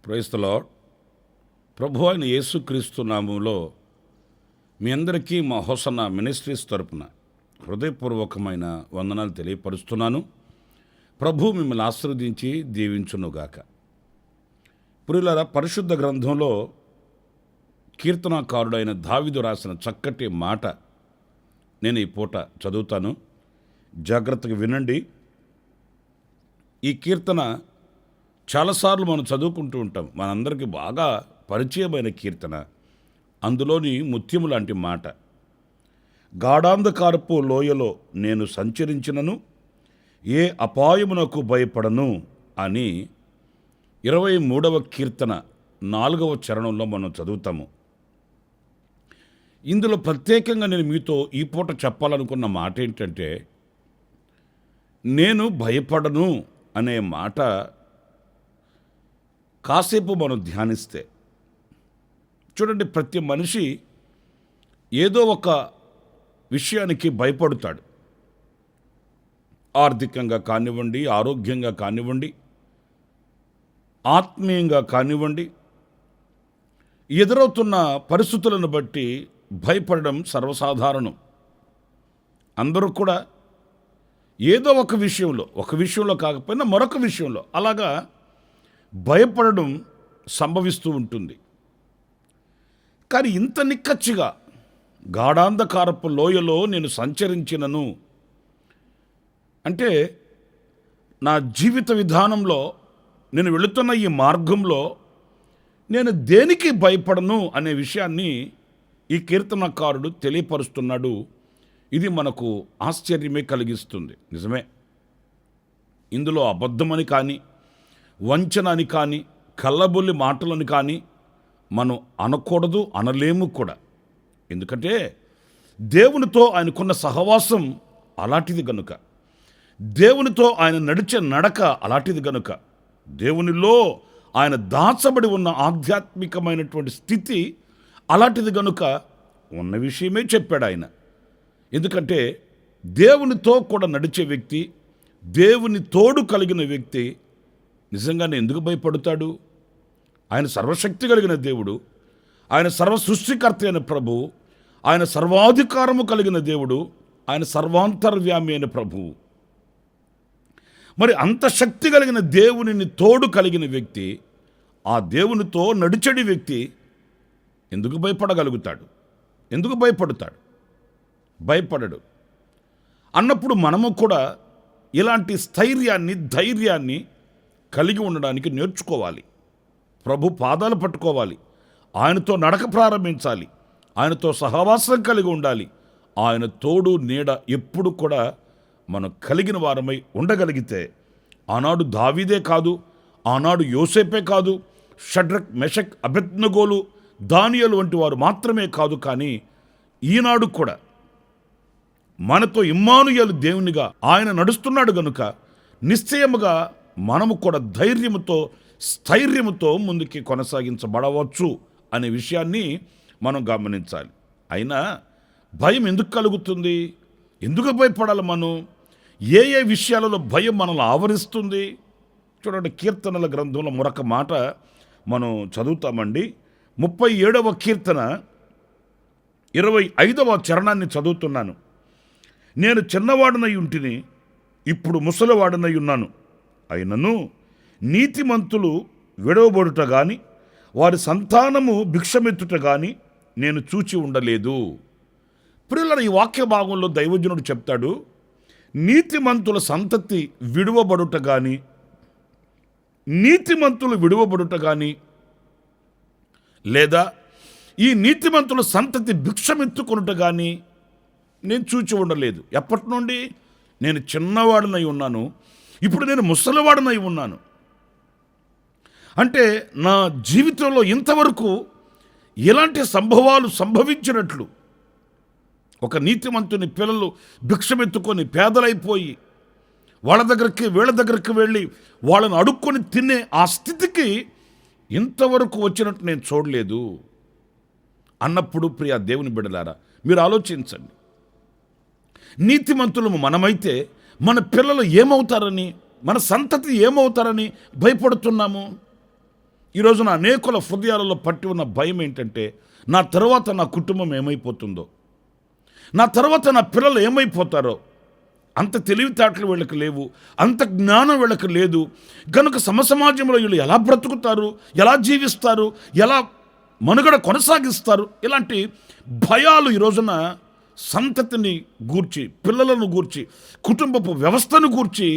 Praise the lord. ప్రభు అయిన యేసుక్రీస్తు నామములో మీ అందరికీ మా హోసన్న మినిస్ట్రీస్ తరపున హృదయపూర్వకమైన వందనాలు తెలియపరుస్తున్నాను. ప్రభు మిమ్మల్ని ఆశీర్వదించి దీవించునుగాక. ప్రియులారా, పరిశుద్ధ గ్రంథంలో కీర్తనాకారుడైన దావీదు రాసిన చక్కటి మాట నేను ఈ పూట చదువుతాను. జాగ్రత్తగా వినండి. ఈ కీర్తన చాలాసార్లు మనం చదువుకుంటూ ఉంటాం. మనందరికీ బాగా పరిచయమైన కీర్తన. అందులోని ముత్యము లాంటి మాట, గాఢాంధకారపు లోయలో నేను సంచరించినను ఏ అపాయమునకు భయపడను అని 23వ కీర్తన 4వ చరణంలో మనం చదువుతాము. ఇందులో ప్రత్యేకంగా నేను మీతో ఈ పూట చెప్పాలనుకున్న మాట ఏంటంటే, నేను భయపడను అనే మాట కాసేపు మనం ధ్యానిస్తే చూడండి, ప్రతి మనిషి ఏదో ఒక విషయానికి భయపడతాడు. ఆర్థికంగా కానివ్వండి, ఆరోగ్యంగా కానివ్వండి, ఆత్మీయంగా కానివ్వండి, ఎదురవుతున్న పరిస్థితులను బట్టి భయపడడం సర్వసాధారణం. అందరూ కూడా ఏదో ఒక విషయంలో కాకపోయినా మరొక విషయంలో అలాగా భయపడడం సంభవిస్తూ ఉంటుంది. కానీ ఇంత నిక్కచ్చిగా గాఢాంధకారపు లోయలో నేను సంచరించినను అంటే, నా జీవిత విధానంలో నేను వెళుతున్న ఈ మార్గంలో నేను దేనికి భయపడను అనే విషయాన్ని ఈ కీర్తనకారుడు తెలియపరుస్తున్నాడు. ఇది మనకు ఆశ్చర్యమే కలిగిస్తుంది. నిజమే, ఇందులో అబద్ధమని కానీ, వంచన అని కానీ, కల్లబొల్లి మాటలని కానీ మనం అనకూడదు, అనలేము కూడా. ఎందుకంటే దేవునితో ఆయనకున్న సహవాసం అలాంటిది గనుక, దేవునితో ఆయన నడిచే నడక అలాంటిది గనుక, దేవునిలో ఆయన దాచబడి ఉన్న ఆధ్యాత్మికమైనటువంటి స్థితి అలాంటిది గనుక ఉన్న విషయమే చెప్పాడు ఆయన. ఎందుకంటే దేవునితో కూడా నడిచే వ్యక్తి, దేవుని తోడు కలిగిన వ్యక్తి నిజంగానే ఎందుకు భయపడతాడు? ఆయన సర్వశక్తి కలిగిన దేవుడు, ఆయన సర్వ సృష్టికర్త అయిన ప్రభు, ఆయన సర్వాధికారము కలిగిన దేవుడు, ఆయన సర్వాంతర్వ్యామి అయిన ప్రభువు. మరి అంత శక్తి కలిగిన దేవునిని తోడు కలిగిన వ్యక్తి, ఆ దేవునితో నడిచడి వ్యక్తి ఎందుకు భయపడగలుగుతాడు? ఎందుకు భయపడతాడు? భయపడడు. అన్నప్పుడు మనము కూడా ఇలాంటి స్థైర్యాన్ని, ధైర్యాన్ని కలిగి ఉండడానికి నేర్చుకోవాలి. ప్రభు పాదాలు పట్టుకోవాలి, ఆయనతో నడక ప్రారంభించాలి, ఆయనతో సహవాసం కలిగి ఉండాలి. ఆయన తోడు నీడ ఎప్పుడు కూడా మనం కలిగిన వారమై ఉండగలిగితే, ఆనాడు దావీదే కాదు, ఆనాడు యోసేపే కాదు, షడ్రక్, మెషక్, అబేద్నెగోలు, దానియేలు వంటి వారు మాత్రమే కాదు, కానీ ఈనాడు కూడా మనతో ఇమ్మానుయేలు దేవునిగా ఆయన నడుస్తున్నాడు గనుక నిశ్చయముగా మనము కూడా ధైర్యముతో, స్థైర్యముతో ముందుకి కొనసాగించబడవచ్చు అనే విషయాన్ని మనం గమనించాలి. అయినా భయం ఎందుకు కలుగుతుంది? ఎందుకు భయపడాలి మనం? ఏ ఏ విషయాలలో భయం మనల్ని ఆవరిస్తుంది? చూడండి, కీర్తనల గ్రంథంలో మరొక మాట మనం చదువుతామండి. 37వ కీర్తన 25వ చరణాన్ని చదువుతున్నాను. నేను చిన్నవాడనై ఉంటిని, ఇప్పుడు ముసలివాడనై ఉన్నాను. అయినను నీతిమంతులు విడవబడుట గాని, వారి సంతానము భిక్షమెత్తుట గాని నేను చూచి ఉండలేదు. ప్రియులారా, ఈ వాక్య భాగంలో దైవజనుడు చెప్తాడు, నీతిమంతుల సంతతి విడువబడుట గాని, నీతిమంతులు విడువబడుట గాని, లేదా ఈ నీతిమంతుల సంతతి భిక్షమెత్తుకొనుట గాని నేను చూచి ఉండలేదు. ఎప్పటి నుండి? నేను చిన్నవాడినై ఉన్నాను, ఇప్పుడు నేను ముసలివాడినై ఉన్నాను. అంటే నా జీవితంలో ఇంతవరకు ఇలాంటి సంభవాలు సంభవించినట్లు, ఒక నీతిమంతుని పిల్లలు భిక్షమెత్తుకొని పేదలైపోయి వాళ్ళ దగ్గరికి వీళ్ళ దగ్గరికి వెళ్ళి వాళ్ళని అడుక్కొని తినే ఆ స్థితికి ఇంతవరకు వచ్చినట్టు నేను చూడలేదు అన్నప్పుడు, ప్రియ దేవుని బిడ్డలారా, మీరు ఆలోచించండి. నీతిమంతులము మనమైతే మన పిల్లలు ఏమవుతారని, మన సంతతి ఏమవుతారని భయపడుతున్నాము. ఈ రోజున అనేకుల హృదయాలలో పట్టి ఉన్న భయం ఏంటంటే, నా తర్వాత నా కుటుంబం ఏమైపోతుందో, నా తర్వాత నా పిల్లలు ఏమైపోతారో. అంత తెలివితేటలు వీళ్ళకి లేవు, అంత జ్ఞానం వీళ్ళకి లేదు కనుక సమసమాజంలో వీళ్ళు ఎలా బ్రతుకుతారు, ఎలా జీవిస్తారు, ఎలా మనుగడ కొనసాగిస్తారు, ఇలాంటి భయాలు ఈ రోజున సంతతిని గూర్చి, పిల్లలను గూర్చి, కుటుంబపు వ్యవస్థను గూర్చి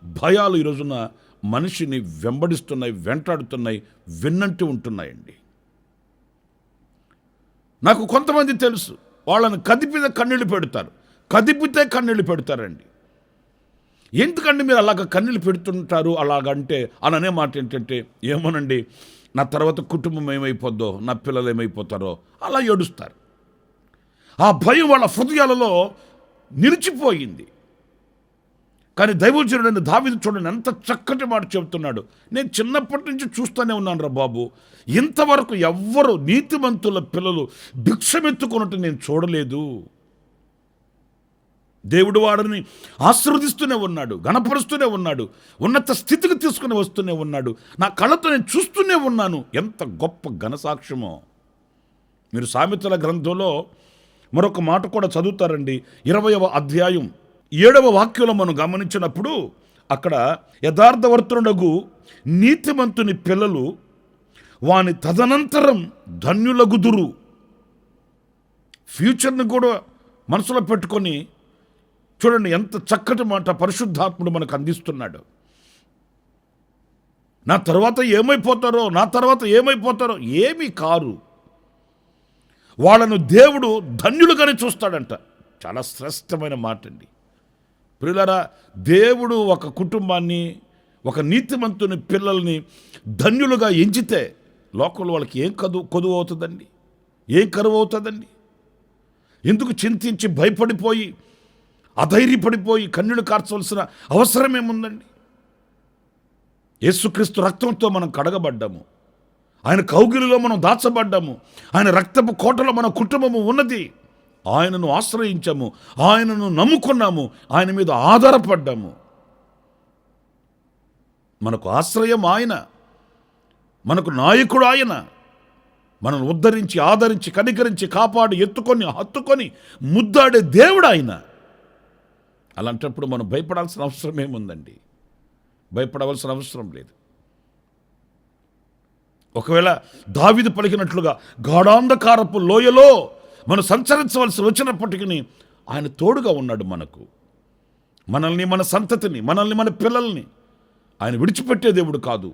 భయాలు ఈ రోజున మనిషిని వెంబడిస్తున్నాయి, వెంటాడుతున్నాయి, విన్నంటూ ఉంటున్నాయండి. నాకు కొంతమంది తెలుసు, వాళ్ళని కదిపితే కన్నీళ్ళు పెడతారు, కదిపితే కన్నీళ్ళు పెడతారండి. ఎందుకండి మీరు అలాగ కన్నీళ్ళు పెడుతుంటారు? అలాగంటే అననే మాట ఏంటంటే, ఏమోనండి నా తర్వాత కుటుంబం ఏమైపోద్దో, నా పిల్లలు ఏమైపోతారో అలా ఏడుస్తారు. ఆ భయం వాళ్ళ హృదయాలలో నిలిచిపోయింది. కానీ దైవజనుడైన దావీదు చూడండి ఎంత చక్కటి మాట చెబుతున్నాడు. నేను చిన్నప్పటి నుంచి చూస్తూనే ఉన్నాను రా బాబు, ఇంతవరకు ఎవ్వరు నీతిమంతుల పిల్లలు భిక్షమెత్తుకున్నట్టు నేను చూడలేదు. దేవుడు వాడిని ఆశీర్వదిస్తూనే ఉన్నాడు, గణపరుస్తూనే ఉన్నాడు, ఉన్నత స్థితికి తీసుకుని వస్తూనే ఉన్నాడు. నా కళ్ళతో నేను చూస్తూనే ఉన్నాను. ఎంత గొప్ప ఘనసాక్ష్యమో. మీరు సామెతల గ్రంథంలో మరొక మాట కూడా చదువుతారండి. 20వ అధ్యాయం 7వ వాక్యంలో మనం గమనించినప్పుడు అక్కడ యథార్థవర్తనుడగు నీతిమంతుని పిల్లలు వాని తదనంతరం ధన్యులగుదురు. ఫ్యూచర్ని కూడా మనసులో పెట్టుకొని చూడండి ఎంత చక్కటి మాట పరిశుద్ధాత్ముడు మనకు అందిస్తున్నాడు. నా తర్వాత ఏమైపోతారో, నా తర్వాత ఏమైపోతారో, ఏమీ కారు. వాళ్ళను దేవుడు ధన్యులుగానే చూస్తాడంట. చాలా శ్రేష్టమైన మాట అండి. ప్రియులారా, దేవుడు ఒక కుటుంబాన్ని, ఒక నీతిమంతుని పిల్లల్ని ధన్యులుగా ఎంచితే లోకంలో వాళ్ళకి ఏం కొదువు అవుతుందండి, ఏం కరువు అవుతుందండి? ఎందుకు చింతించి భయపడిపోయి అధైర్యపడిపోయి కన్నీళ్లు కార్చవలసిన అవసరం ఏముందండి? యేసుక్రీస్తు రక్తంతో మనం కడగబడ్డాము, ఆయన కౌగిలిలో మనం దాచబడ్డాము, ఆయన రక్తపు కోటలో మన కుటుంబము ఉన్నది. ఆయనను ఆశ్రయించాము, ఆయనను నమ్ముకున్నాము, ఆయన మీద ఆధారపడ్డాము. మనకు ఆశ్రయం ఆయన, మనకు నాయకుడు ఆయన. మనల్ని ఉద్ధరించి, ఆదరించి, కనికరించి, కాపాడి, ఎత్తుకొని, హత్తుకొని ముద్దాడే దేవుడు ఆయన. అలాంటప్పుడు మనం భయపడాల్సిన అవసరం ఏముందండి? భయపడవలసిన అవసరం లేదు. ఒకవేళ దావీదు పలికినట్లుగా గాఢాంధకారపు లోయలో మనం సంచరించవలసి వచ్చినప్పటికీ ఆయన తోడుగా ఉన్నాడు మనకు. మనల్ని, మన సంతతిని, మనల్ని, మన పిల్లల్ని ఆయన విడిచిపెట్టే దేవుడు కాదు.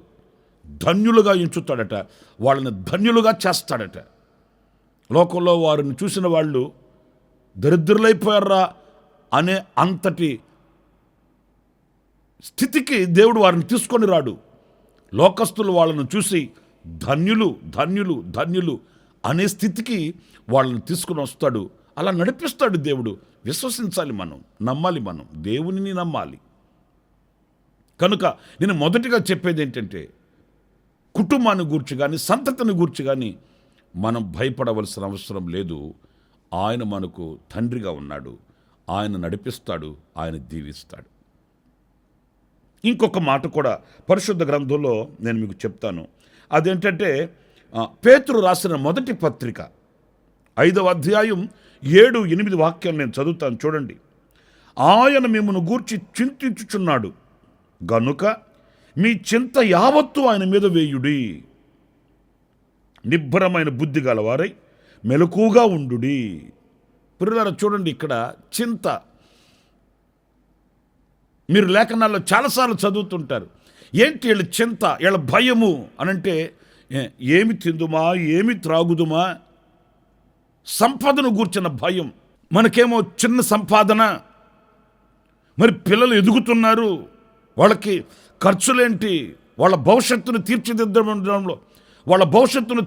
ధన్యులుగా ఎంచుతాడట, వాళ్ళని ధన్యులుగా చేస్తాడట. లోకంలో వారిని చూసిన వాళ్ళు దరిద్రులైపోయారా అనే అంతటి స్థితికి దేవుడు వారిని తీసుకొని రాడు. లోకస్తులు వాళ్ళను చూసి ధన్యులు, ధన్యులు, ధన్యులు అనే స్థితికి వాళ్ళని తీసుకుని వస్తాడు. అలా నడిపిస్తాడు దేవుడు. విశ్వసించాలి మనం, నమ్మాలి మనం, దేవునిని నమ్మాలి. కనుక నేను మొదటిగా చెప్పేది ఏంటంటే, కుటుంబాన్ని గూర్చి కానీ, సంతతిని గూర్చి కానీ మనం భయపడవలసిన అవసరం లేదు. ఆయన మనకు తండ్రిగా ఉన్నాడు, ఆయన నడిపిస్తాడు, ఆయన దీవిస్తాడు. ఇంకొక మాట కూడా పరిశుద్ధ గ్రంథంలో నేను మీకు చెప్తాను. అదేంటంటే పేతురు రాసిన మొదటి పత్రిక 5వ అధ్యాయం 7-8 వాక్యాలు నేను చదువుతాను చూడండి. ఆయన మిమ్మల్ని గూర్చి చింతించుచున్నాడు గనుక మీ చింత యావత్తు ఆయన మీద వేయుడి. నిబ్బరమైన బుద్ధి గలవారై మెలకుగా ఉండుడి. పిల్లలారా చూడండి, ఇక్కడ చింత మీరు లేఖనాల్లో చాలాసార్లు చదువుతుంటారు. ఏంటి వీళ్ళ చింత, వీళ్ళ భయము అనంటే ఏమి తిందుమా, ఏమి త్రాగుదుమా, సంపదను గూర్చిన భయం. మనకేమో చిన్న సంపాదన, మరి పిల్లలు ఎదుగుతున్నారు, వాళ్ళకి ఖర్చులేంటి, వాళ్ళ భవిష్యత్తును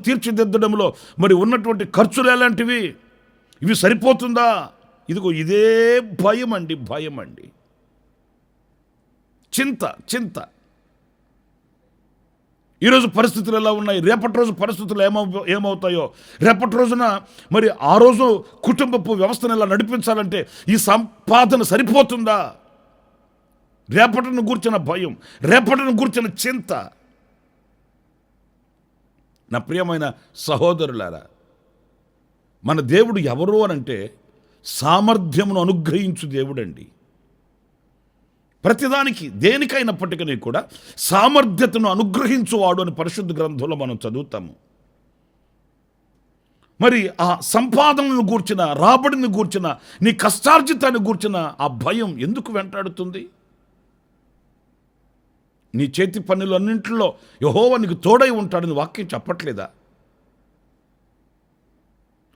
తీర్చిదిద్దడంలో మరి ఉన్నటువంటి ఖర్చులు ఎలాంటివి, ఇవి సరిపోతుందా? ఇదిగో ఇదే భయం అండి. చింత. ఈరోజు పరిస్థితులు ఎలా ఉన్నాయి, రేపటి రోజు పరిస్థితులు ఏమవుతాయో, రేపటి రోజున మరి ఆ రోజు కుటుంబపు వ్యవస్థను ఎలా నడిపించాలంటే ఈ సంపాదన సరిపోతుందా? రేపటిని గూర్చిన భయం, రేపటిని గూర్చిన చింత. నా ప్రియమైన సహోదరులారా, మన దేవుడు ఎవరు అనంటే సామర్థ్యమును అనుగ్రహించు దేవుడండి. ప్రతిదానికి దేనికైనప్పటికీ కూడా సామర్థ్యతను అనుగ్రహించువాడు అని పరిశుద్ధ గ్రంథంలో మనం చదువుతాము. మరి ఆ సంపాదనను గూర్చిన, రాబడిని గూర్చిన, నీ కష్టార్జితాన్ని గూర్చిన ఆ భయం ఎందుకు వెంటాడుతుంది? నీ చేతి పనులన్నింటిలో యెహోవా నీకు తోడై ఉంటాడని వాక్యం చెప్పట్లేదా?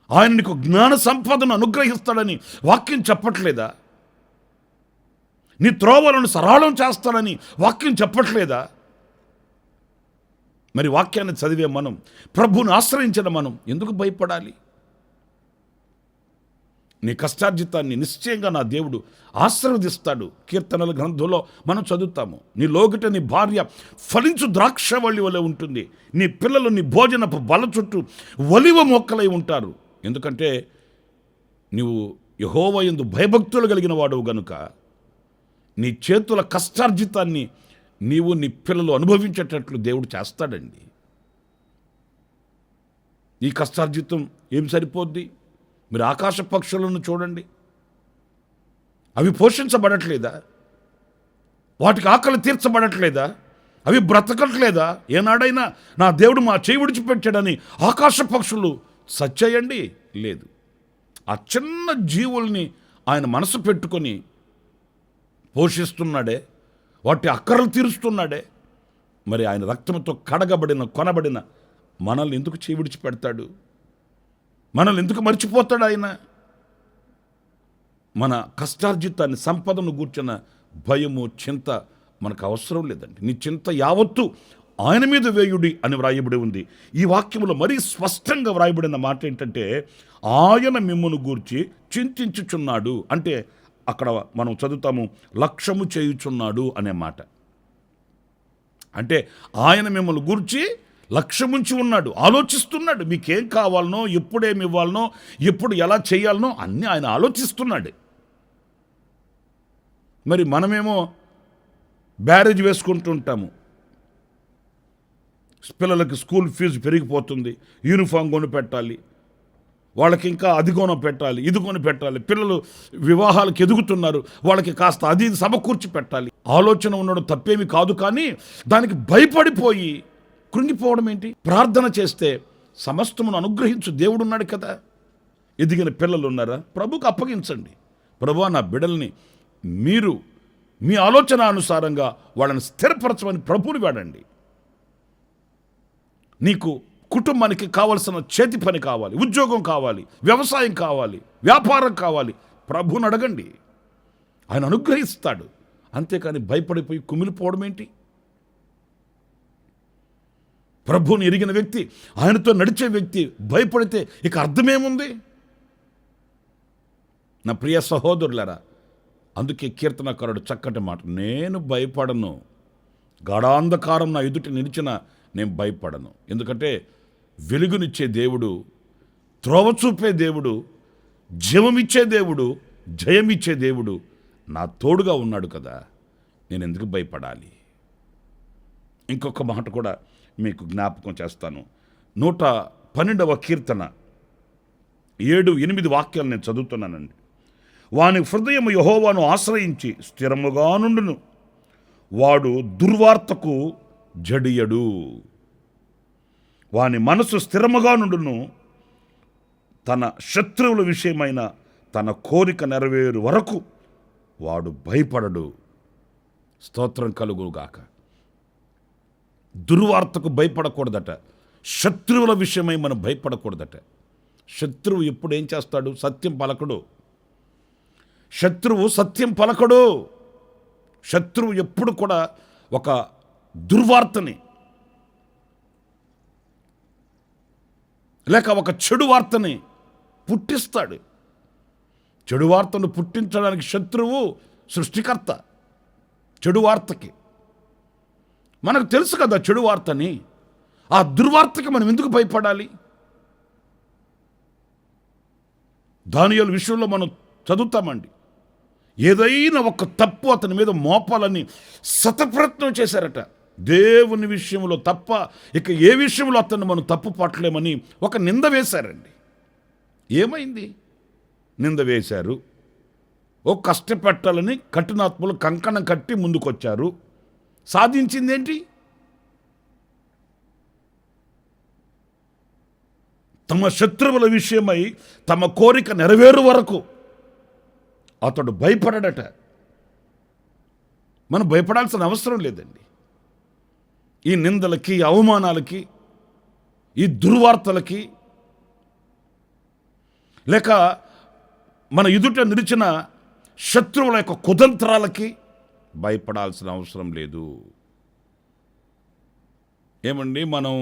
ఆయన నీకు జ్ఞాన సంపదను అనుగ్రహిస్తాడని వాక్యం చెప్పట్లేదా? నీ త్రోవలను సరళం చేస్తాడని వాక్యం చెప్పట్లేదా? మరి వాక్యాన్ని చదివే మనం, ప్రభువుని ఆశ్రయించిన మనం ఎందుకు భయపడాలి? నీ కష్టార్జితాన్ని నిశ్చయంగా నా దేవుడు ఆశీర్వదిస్తాడు. కీర్తనల గ్రంథంలో మనం చదువుతాము, నీ లోగిట నీ భార్య ఫలించు ద్రాక్షవల్లి వలె ఉంటుంది, నీ పిల్లలు నీ భోజనపు బల చుట్టూ ఒలివ మొక్కలై ఉంటారు. ఎందుకంటే నీవు యెహోవా యందు భయభక్తులు కలిగిన వాడవు గనుక నీ చేతుల కష్టార్జితాన్ని నీవు నీ పిల్లలు అనుభవించేటట్లు దేవుడు చేస్తాడండి. ఈ కష్టార్జితం ఏం సరిపోద్ది? మీరు ఆకాశ పక్షులను చూడండి, అవి పోషించబడట్లేదా? వాటికి ఆకలి తీర్చబడట్లేదా? అవి బ్రతకట్లేదా? ఏనాడైనా నా దేవుడు మా చేయి విడిచిపెట్టాడని ఆకాశ పక్షులు సచ్చేయండి? లేదు. ఆ చిన్న జీవుల్ని ఆయన మనసు పెట్టుకొని పోషిస్తున్నాడే, వాటి అక్కరలు తీరుస్తున్నాడే. మరి ఆయన రక్తంతో కడగబడిన, కొనబడిన మనల్ని ఎందుకు చేయి విడిచిపెడతాడు? మనల్ని ఎందుకు మర్చిపోతాడు ఆయన? మన కష్టార్జితాన్ని, సంపదను గూర్చిన భయము, చింత మనకు అవసరం లేదండి. నీ చింత యావత్తు ఆయన మీద వేయుడి అని వ్రాయబడి ఉంది. ఈ వాక్యములో మరీ స్పష్టంగా వ్రాయబడిన మాట ఏంటంటే, ఆయన మిమ్మును గూర్చి చింతించుచున్నాడు. అంటే అక్కడ మనం చదువుతాము, లక్ష్యము చేయుచున్నాడు అనే మాట. అంటే ఆయన మిమ్మల్ని గూర్చి లక్ష్యముంచి ఉన్నాడు, ఆలోచిస్తున్నాడు. మీకేం కావాలనో, ఎప్పుడేమి ఇవ్వాలనో, ఎప్పుడు ఎలా చేయాలనో అన్నీ ఆయన ఆలోచిస్తున్నాడు. మరి మనమేమో బ్యారేజ్ వేసుకుంటుంటాము. పిల్లలకి స్కూల్ ఫీజు పెరిగిపోతుంది, యూనిఫామ్ కొని పెట్టాలి, వాళ్ళకి ఇంకా అది కొని పెట్టాలి, ఇది కొని పెట్టాలి, పిల్లలు వివాహాలకు ఎదుగుతున్నారు, వాళ్ళకి కాస్త అది సమకూర్చి పెట్టాలి. ఆలోచన ఉండడం తప్పేమి కాదు, కానీ దానికి భయపడిపోయి కృంగిపోవడం ఏంటి? ప్రార్థన చేస్తే సమస్తమును అనుగ్రహించు దేవుడు ఉన్నాడు కదా. ఎదిగిన పిల్లలు ఉన్నారా? ప్రభుకు అప్పగించండి. ప్రభువా, నా బిడ్డల్ని మీరు మీ ఆలోచన అనుసారంగా వాళ్ళని స్థిరపరచమని ప్రభువుని వాడండి. నీకు కుటుంబానికి కావలసిన చేతి పని కావాలి, ఉద్యోగం కావాలి, వ్యవసాయం కావాలి, వ్యాపారం కావాలి, ప్రభువుని అడగండి, ఆయన అనుగ్రహిస్తాడు. అంతేకాని భయపడిపోయి కుమిలిపోవడం ఏంటి? ప్రభువుని ఎరిగిన వ్యక్తి, ఆయనతో నడిచే వ్యక్తి భయపడితే ఇక అర్థమేముంది? నా ప్రియ సహోదరులారా, అందుకే కీర్తనకారుడు చక్కటి మాట, నేను భయపడను, గాఢాంధకారం నా ఎదుట నిలిచిన నేను భయపడను. ఎందుకంటే వెలుగునిచ్చే దేవుడు, త్రోవ చూపే దేవుడు, జీవమిచ్చే దేవుడు, జయమిచ్చే దేవుడు నా తోడుగా ఉన్నాడు కదా, నేను ఎందుకు భయపడాలి? ఇంకొక మాట కూడా మీకు జ్ఞాపకం చేస్తాను. 112వ కీర్తన 7-8 వాక్యాలు నేను చదువుతున్నానండి. వాని హృదయము యెహోవాను ఆశ్రయించి స్థిరముగా నుండును, వాడు దుర్వార్తకు జడియడు. వాని మనసు స్థిరముగా నుండును, తన శత్రువుల విషయమైన తన కోరిక నెరవేరు వరకు వాడు భయపడడు. స్తోత్రం కలుగుగాక. దుర్వార్తకు భయపడకూడదట, శత్రువుల విషయమై మనం భయపడకూడదట. శత్రువు ఎప్పుడు ఏం చేస్తాడు? సత్యం పలకడు. శత్రువు సత్యం పలకడు. శత్రువు ఎప్పుడు కూడా ఒక దుర్వార్తని లేక ఒక చెడు వార్తని పుట్టిస్తాడు. చెడు వార్తను పుట్టించడానికి శత్రువు సృష్టికర్త. చెడు వార్తకి మనకు తెలుసు కదా చెడు వార్తని. ఆ దుర్వార్తకి మనం ఎందుకు భయపడాలి? దానియేలు విషయంలో మనం చదువుతామండి, ఏదైనా ఒక తప్పు అతని మీద మోపాలని శతప్రయత్నం చేశారట. దేవుని విషయంలో తప్ప ఇక ఏ విషయంలో అతన్ని మనం తప్పు పట్టలేమని ఒక నింద వేశారండి. ఏమైంది? నింద వేశారు. ఓ కష్టపెట్టాలని కఠినాత్మలు కంకణం కట్టి ముందుకొచ్చారు. సాధించింది ఏంటి? తమ శత్రువుల విషయమై తమ కోరిక నెరవేరు వరకు అతడు భయపడట. మనం భయపడాల్సిన అవసరం లేదండి. ఈ నిందలకి, అవమానాలకి, ఈ దుర్వార్తలకి, లేక మన ఎదుట నిలిచిన శత్రువుల యొక్క కుతంత్రాలకి భయపడాల్సిన అవసరం లేదు. ఏమండి, మనం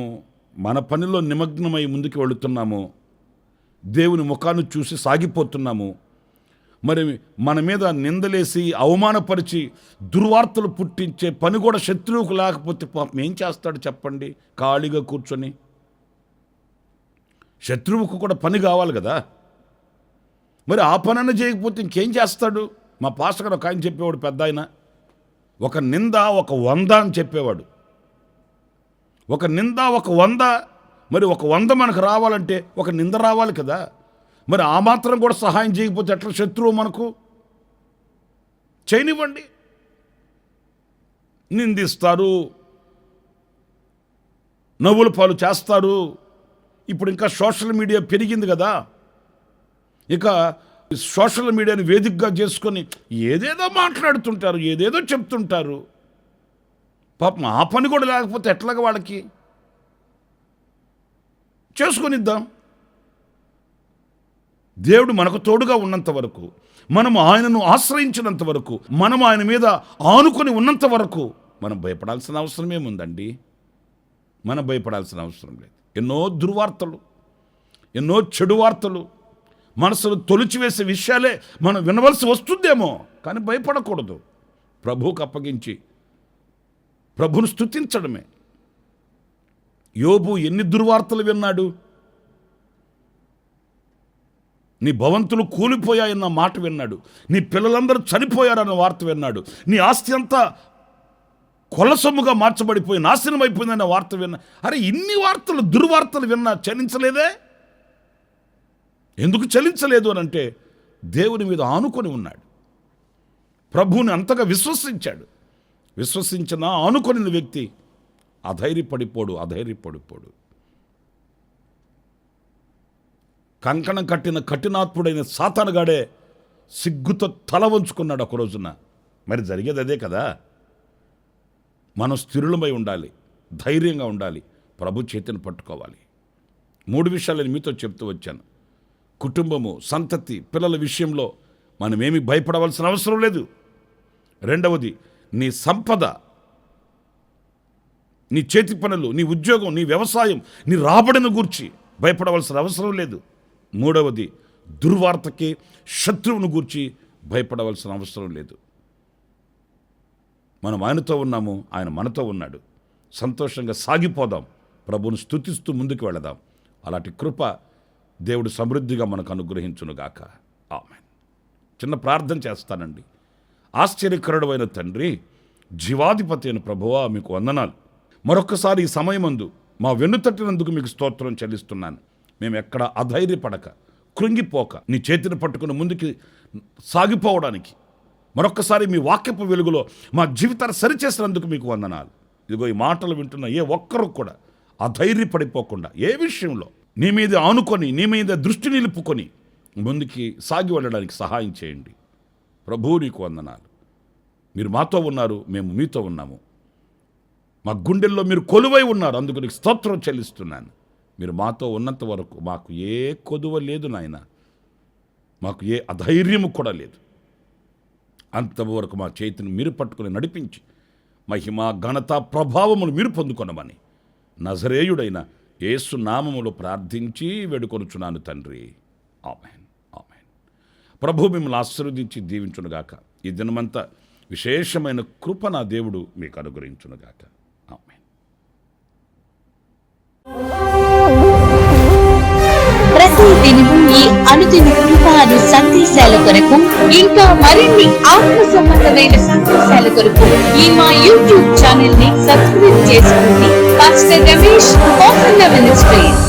మన పనిలో నిమగ్నమై ముందుకు వెళుతున్నాము, దేవుని ముఖాన్ని చూసి సాగిపోతున్నాము. మరి మన మీద నిందలేసి అవమానపరిచి దుర్వార్తలు పుట్టించే పని కూడా శత్రువుకు లేకపోతే పాపం ఏం చేస్తాడు చెప్పండి? ఖాళీగా కూర్చొని. శత్రువుకు కూడా పని కావాలి కదా. మరి ఆ పనన్నా చేయకపోతే ఇంకేం చేస్తాడు? మా పాస్టర్ గారు ఒక ఆయన చెప్పేవాడు, పెద్ద ఆయన, ఒక నింద ఒక 100 అని చెప్పేవాడు. ఒక నింద ఒక 100. మరి ఒక 100 మనకు రావాలంటే ఒక నింద రావాలి కదా. మరి ఆ మాత్రం కూడా సహాయం చేయకపోతే ఎట్లా శత్రువు మనకు? చేయనివ్వండి. నిందిస్తారు, నవ్వుల పాలు చేస్తారు. ఇప్పుడు ఇంకా సోషల్ మీడియా పెరిగింది కదా. ఇక సోషల్ మీడియాని వేదికగా చేసుకొని ఏదేదో మాట్లాడుతుంటారు, ఏదేదో చెప్తుంటారు. పాపం ఆ పని కూడా లేకపోతే ఎట్లాగా వాళ్ళకి? చేసుకొనిద్దాం. దేవుడు మనకు తోడుగా ఉన్నంత వరకు, మనం ఆయనను ఆశ్రయించినంత వరకు, మనం ఆయన మీద ఆనుకొని ఉన్నంత వరకు మనం భయపడాల్సిన అవసరం ఏముందండి? మనం భయపడాల్సిన అవసరం లేదు. ఎన్నో దుర్వార్తలు, ఎన్నో చెడు వార్తలు, మనసును తొలిచివేసే విషయాలే మనం వినవలసి వస్తుందేమో, కానీ భయపడకూడదు. ప్రభువుకు అప్పగించి ప్రభువును స్తుతించడమే. యోబు ఎన్ని దుర్వార్తలు విన్నాడు? నీ భవంతులు కూలిపోయాయన్న మాట విన్నాడు. నీ పిల్లలందరూ చనిపోయారన్న వార్త విన్నాడు. నీ ఆస్తి అంతా కొలసొమ్ముగా మార్చబడిపోయి నాశనం అయిపోయిందన్న వార్త విన్నా. అరే, ఇన్ని వార్తలు, దుర్వార్తలు విన్నా చలించలేదే? ఎందుకు చలించలేదు అని అంటే దేవుని మీద ఆనుకొని ఉన్నాడు. ప్రభువుని అంతగా విశ్వసించాడు. విశ్వసించిన ఆనుకొని వ్యక్తి అధైర్యపడిపోడు. కంకణం కట్టిన కఠినాత్ముడైన సాతానుగాడే సిగ్గుతో తల వంచుకున్నాడు ఒక రోజున. మరి జరిగేది అదే కదా. మనం స్థిరులమై ఉండాలి, ధైర్యంగా ఉండాలి, ప్రభు చేతిని పట్టుకోవాలి. 3 విషయాలు నేను మీతో చెప్తూ వచ్చాను. కుటుంబము, సంతతి, పిల్లల విషయంలో మనమేమి భయపడవలసిన అవసరం లేదు. రెండవది, నీ సంపద, నీ చేతి పనులు, నీ ఉద్యోగం, నీ వ్యవసాయం, నీ రాబడిని గూర్చి భయపడవలసిన అవసరం లేదు. మూడవది, దుర్వార్తకి, శత్రువును గూర్చి భయపడవలసిన అవసరం లేదు. మనం ఆయనతో ఉన్నాము, ఆయన మనతో ఉన్నాడు. సంతోషంగా సాగిపోదాం, ప్రభువును స్తుతిస్తూ ముందుకు వెళదాం. అలాంటి కృప దేవుడు సమృద్ధిగా మనకు అనుగ్రహించునుగాక. ఆమేన్. చిన్న ప్రార్థన చేస్తానండి. ఆశ్చర్యకరుడైన తండ్రి, జీవాధిపతి అయిన ప్రభువా, మీకు వందనాలు. మరొక్కసారి ఈ సమయమందు మా వెన్నుతట్టినందుకు మీకు స్తోత్రం చెల్లిస్తున్నాను. మేము ఎక్కడ అధైర్యపడక, కృంగిపోక, నీ చేతిని పట్టుకుని ముందుకి సాగిపోవడానికి మరొక్కసారి మీ వాక్యపు వెలుగులో మా జీవితాన్ని సరిచేసినందుకు మీకు వందనాలు. ఇదిగో ఈ మాటలు వింటున్న ఏ ఒక్కరూ కూడా అధైర్యపడిపోకుండా, ఏ విషయంలో నీ మీద ఆనుకొని, నీ మీద దృష్టి నిలుపుకొని ముందుకి సాగి వెళ్ళడానికి సహాయం చేయండి. ప్రభువు, నీకు వందనాలు. మీరు మాతో ఉన్నారు, మేము మీతో ఉన్నాము. మా గుండెల్లో మీరు కొలువై ఉన్నారు, అందుకు నీకు స్తోత్రం చెల్లిస్తున్నాను. మీరు మాతో ఉన్నంత వరకు మాకు ఏ కొదువ లేదు నాయన, మాకు ఏ అధైర్యము కూడా లేదు. అంతవరకు మా చేతిని మీరు పట్టుకుని నడిపించి మహిమ, ఘనత, ప్రభావములు మీరు పొందుకొనమని నజరేయుడైన యేసు నామములో ప్రార్థించి వేడుకొనుచున్నాను తండ్రి. ఆమేన్, ఆమేన్. ప్రభు మిమ్మల్ని ఆశీర్వదించి దీవించునుగాక. ఈ దినమంతా విశేషమైన కృప నా దేవుడు మీకు అనుగ్రహించునుగాక. ఆమేన్. ప్రతి దినము ఈ అనుదిన కృప అను సందేశాల కొరకు ఇంకా మరిన్ని ఆత్మ సంబంధమైన సందేశాల కొరకు ఈ మా యూట్యూబ్ ఛానల్ ని సబ్స్క్రైబ్ చేసుకోండి. Pastor Ramesh, ministries.